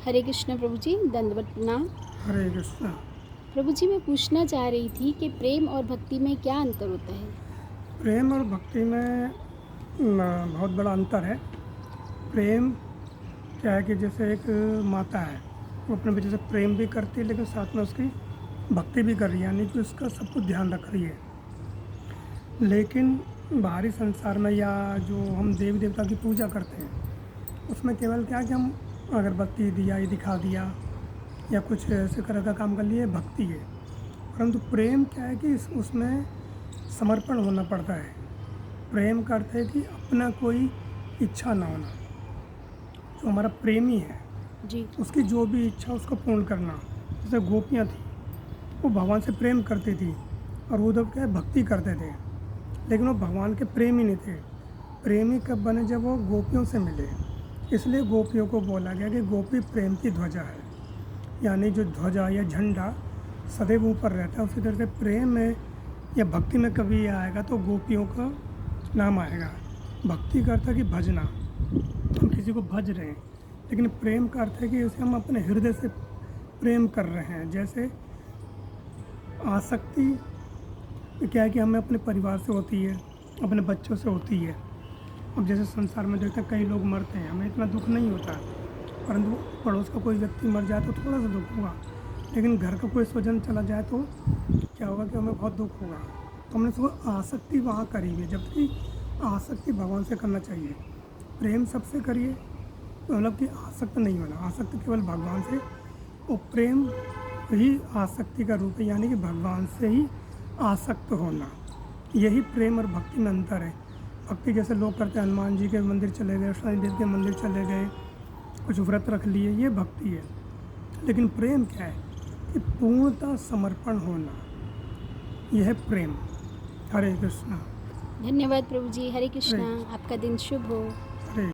हरे कृष्ण प्रभु जी, दंडवत प्रणाम। हरे कृष्णा। प्रभु जी, मैं पूछना चाह रही थी कि प्रेम और भक्ति में क्या अंतर होता है? प्रेम और भक्ति में बहुत बड़ा अंतर है। प्रेम क्या है कि जैसे एक माता है, वो अपने बच्चे से प्रेम भी करती है, लेकिन साथ में उसकी भक्ति भी कर रही है, यानी कि उसका सब कुछ ध्यान रख रही है। लेकिन बाहरी संसार में या जो हम देवी देवता की पूजा करते हैं, उसमें केवल क्या है कि हम अगरबत्ती दिया ये दिखा दिया या कुछ ऐसे तरह का काम कर लिए, भक्ति है। परंतु प्रेम क्या है कि उसमें समर्पण होना पड़ता है। प्रेम का अर्थ है कि अपना कोई इच्छा ना होना। जो हमारा प्रेमी है, जी। उसकी जो भी इच्छा उसको पूर्ण करना। जैसे गोपियाँ थी, वो भगवान से प्रेम करती थी और उद्धव क्या है भक्ति करते थे, लेकिन वो भगवान के प्रेमी नहीं थे। प्रेमी कब बने? जब वो गोपियों से मिले। इसलिए गोपियों को बोला गया कि गोपी प्रेम की ध्वजा है, यानी जो ध्वजा या झंडा सदैव ऊपर रहता है, उसी तरह से प्रेम में या भक्ति में कभी ये आएगा तो गोपियों का नाम आएगा। भक्ति का अर्थ है कि भजना, हम किसी को भज रहे हैं, लेकिन प्रेम का अर्थ है कि उसे हम अपने हृदय से प्रेम कर रहे हैं। जैसे आसक्ति क्या है कि हमें अपने परिवार से होती है, अपने बच्चों से होती है। अब जैसे संसार में देखते हैं कई लोग मरते हैं, हमें इतना दुख नहीं होता है, परंतु पड़ोस का कोई व्यक्ति मर जाए तो थोड़ा सा दुख होगा, लेकिन घर का कोई स्वजन चला जाए तो क्या होगा कि हमें बहुत दुख होगा। तो हमने सुबह आसक्ति वहाँ करी है, जबकि आसक्ति भगवान से करना चाहिए। प्रेम सबसे करिए, मतलब कि आसक्त नहीं होना। आसक्त केवल भगवान से, और प्रेम ही आसक्ति का रूप है, यानी कि भगवान से ही आसक्त होना। यही प्रेम और भक्ति में अंतर है। भक्ति जैसे लोग करते हैं, हनुमान जी के मंदिर चले गए, शनिदेव के मंदिर चले गए, कुछ व्रत रख लिए, ये भक्ति है। लेकिन प्रेम क्या है कि पूर्णतः समर्पण होना, यह है प्रेम। हरे कृष्णा। धन्यवाद प्रभु जी। हरे हरे कृष्णा। कृष्णा। आपका दिन शुभ हो।